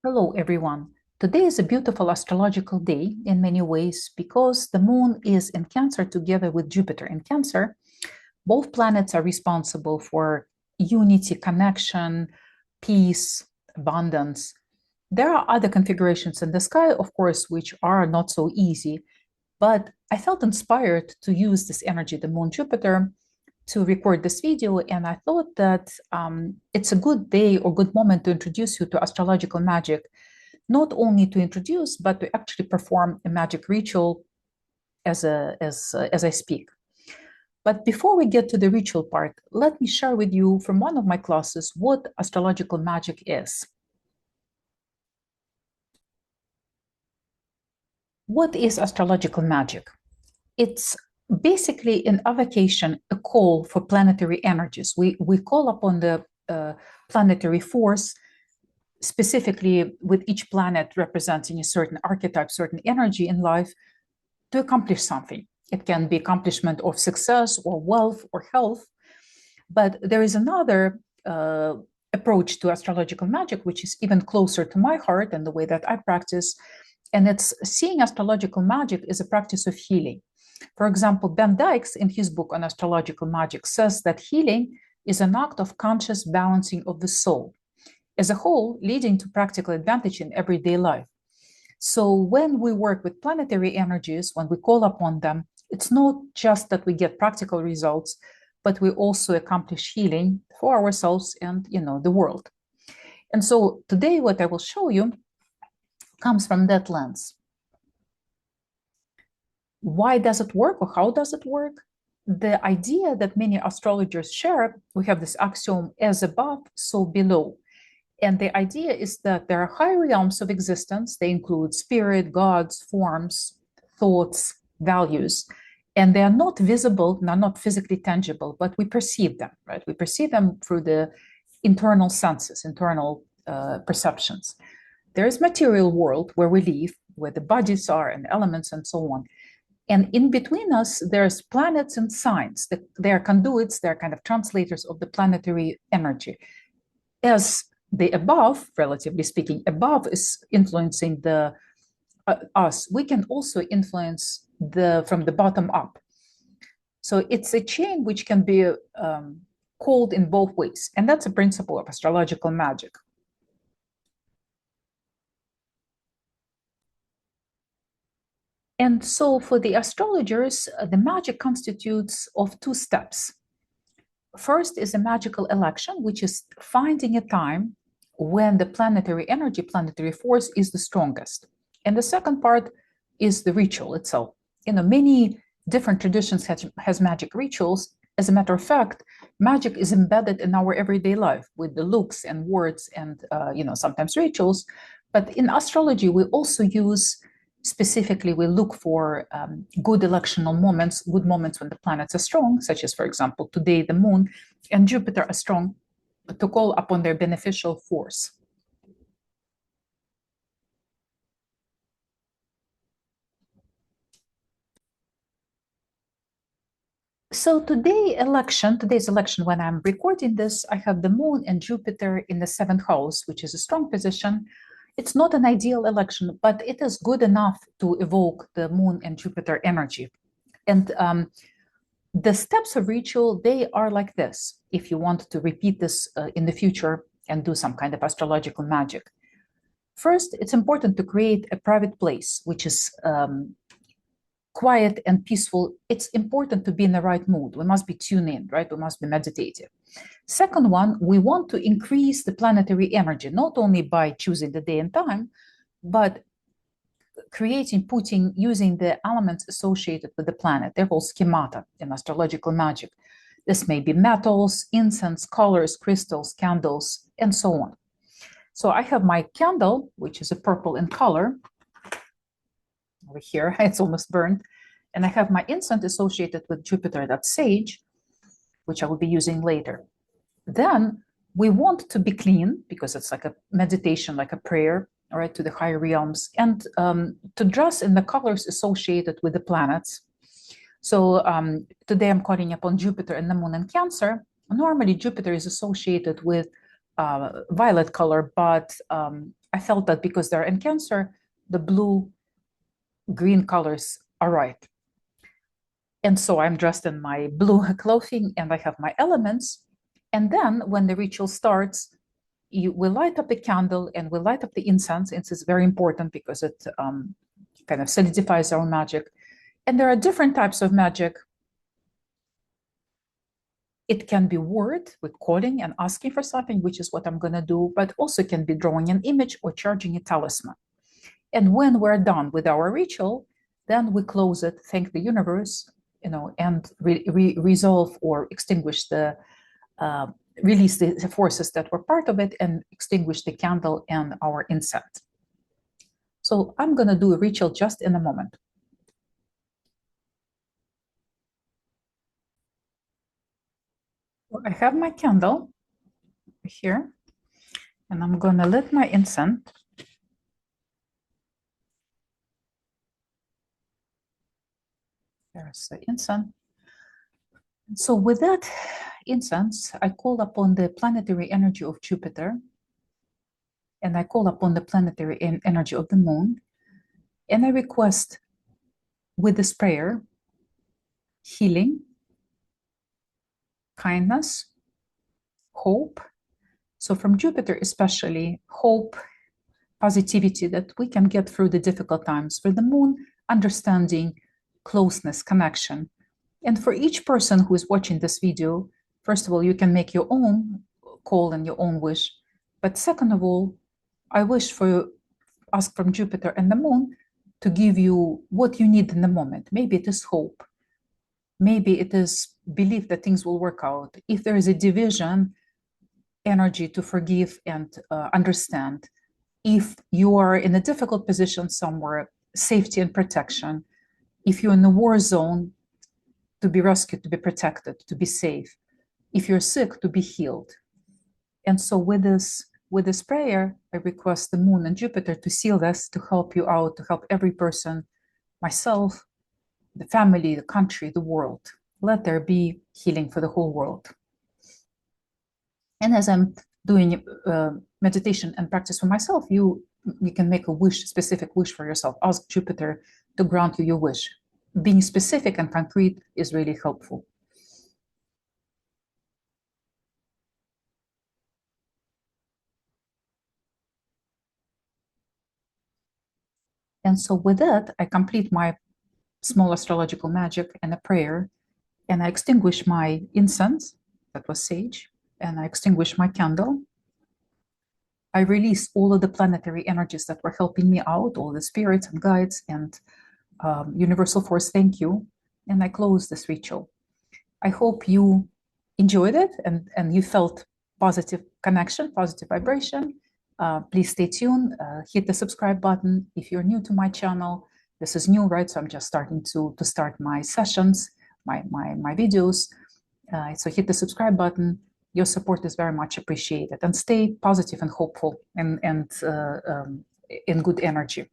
Hello, everyone. Today is a beautiful astrological day in many ways because the moon is in Cancer together with Jupiter in Cancer. Both planets are responsible for unity, connection, peace, abundance. There are other configurations in the sky, of course, which are not so easy, but I felt inspired to use this energy, the moon Jupiter, to record this video. And I thought that it's a good day or good moment to introduce you to astrological magic, not only to introduce, but to actually perform a magic ritual as I speak. But before we get to the ritual part, let me share with you from one of my classes what astrological magic is. What is astrological magic? It's basically an avocation, a call for planetary energies. We call upon the planetary force, specifically with each planet representing a certain archetype, certain energy in life, to accomplish something. It can be accomplishment of success or wealth or health. But there is another approach to astrological magic, which is even closer to my heart and the way that I practice. And it's seeing astrological magic as a practice of healing. For example, Ben Dykes, in his book on astrological magic, says that healing is an act of conscious balancing of the soul as a whole, leading to practical advantage in everyday life. So when we work with planetary energies, when we call upon them, it's not just that we get practical results, but we also accomplish healing for ourselves and the world. And so today what I will show you comes from that lens. Why does it work, or how does it work? The idea that many astrologers share, we have this axiom, as above, so below. And the idea is that there are higher realms of existence. They include spirit, gods, forms, thoughts, values, and they are not visible, they're not physically tangible, but we perceive them, right? We perceive them through the internal senses, internal perceptions. There is material world where we live, where the bodies are and elements and so on. And in between us, there's planets and signs. They are conduits, they're kind of translators of the planetary energy. As the above, relatively speaking, above is influencing the us. We can also influence from the bottom up. So it's a chain which can be called in both ways, and that's a principle of astrological magic. And so for the astrologers, the magic constitutes of two steps. First is a magical election, which is finding a time when the planetary energy, planetary force is the strongest. And the second part is the ritual itself. Many different traditions has magic rituals. As a matter of fact, magic is embedded in our everyday life with the looks and words and sometimes rituals. But in astrology, we also use specifically, we look for good electional moments, good moments when the planets are strong, such as, for example, today the moon and Jupiter are strong, to call upon their beneficial force. So today's election, when I'm recording this, I have the moon and Jupiter in the seventh house, which is a strong position. It's not an ideal election, but it is good enough to evoke the moon and Jupiter energy. And the steps of ritual, they are like this, if you want to repeat this in the future and do some kind of astrological magic. First, it's important to create a private place, which is quiet and peaceful. It's important to be in the right mood. We must be tuned in, right? We must be meditative. Second one, we want to increase the planetary energy, not only by choosing the day and time, but using the elements associated with the planet. They're called schemata in astrological magic. This may be metals, incense, colors, crystals, candles, and so on. So I have my candle, which is a purple in color. Over here, it's almost burned. And I have my incense associated with Jupiter, that's sage, which I will be using later. Then we want to be clean because it's like a meditation, like a prayer, all right, to the higher realms, and to dress in the colors associated with the planets. So today I'm calling upon Jupiter and the moon in Cancer. Normally Jupiter is associated with violet color, but I felt that because they're in Cancer, the blue, green colors are right. And so I'm dressed in my blue clothing and I have my elements. And then when the ritual starts, we light up the candle and we light up the incense. Incense is very important because it kind of solidifies our magic. And there are different types of magic. It can be word with calling and asking for something, which is what I'm going to do, but also can be drawing an image or charging a talisman. And when we're done with our ritual, then we close it, thank the universe, and resolve or extinguish release the forces that were part of it and extinguish the candle and our incense. So I'm going to do a ritual just in a moment. I have my candle here, and I'm going to lit my incense. There's the incense. So with that incense, I call upon the planetary energy of Jupiter, and I call upon the planetary energy of the moon, and I request with this prayer healing, kindness, hope. So from Jupiter especially, hope, positivity that we can get through the difficult times. For the moon, understanding, closeness, connection. And for each person who is watching this video, first of all, you can make your own call and your own wish. But second of all, I ask from Jupiter and the moon to give you what you need in the moment. Maybe it is hope. Maybe it is belief that things will work out. If there is a division, energy to forgive and understand. If you are in a difficult position somewhere, safety and protection. If you're in a war zone, to be rescued, to be protected, to be safe. If you're sick, to be healed. And so with this prayer, I request the moon and Jupiter to seal this, to help you out, to help every person, myself, the family, the country, the world. Let there be healing for the whole world. And as I'm doing meditation and practice for myself, you can make a wish, specific wish for yourself. Ask Jupiter to grant you your wish. Being specific and concrete is really helpful. And so with that, I complete my small astrological magic and a prayer, and I extinguish my incense, that was sage, and I extinguish my candle. I release all of the planetary energies that were helping me out, all the spirits and guides and universal force, thank you. And I close this ritual. I hope you enjoyed it and you felt positive connection, positive vibration. Please stay tuned, hit the subscribe button. If you're new to my channel, this is new, right? So I'm just starting to start my sessions, my videos. So hit the subscribe button. Your support is very much appreciated, and stay positive and hopeful and in good energy.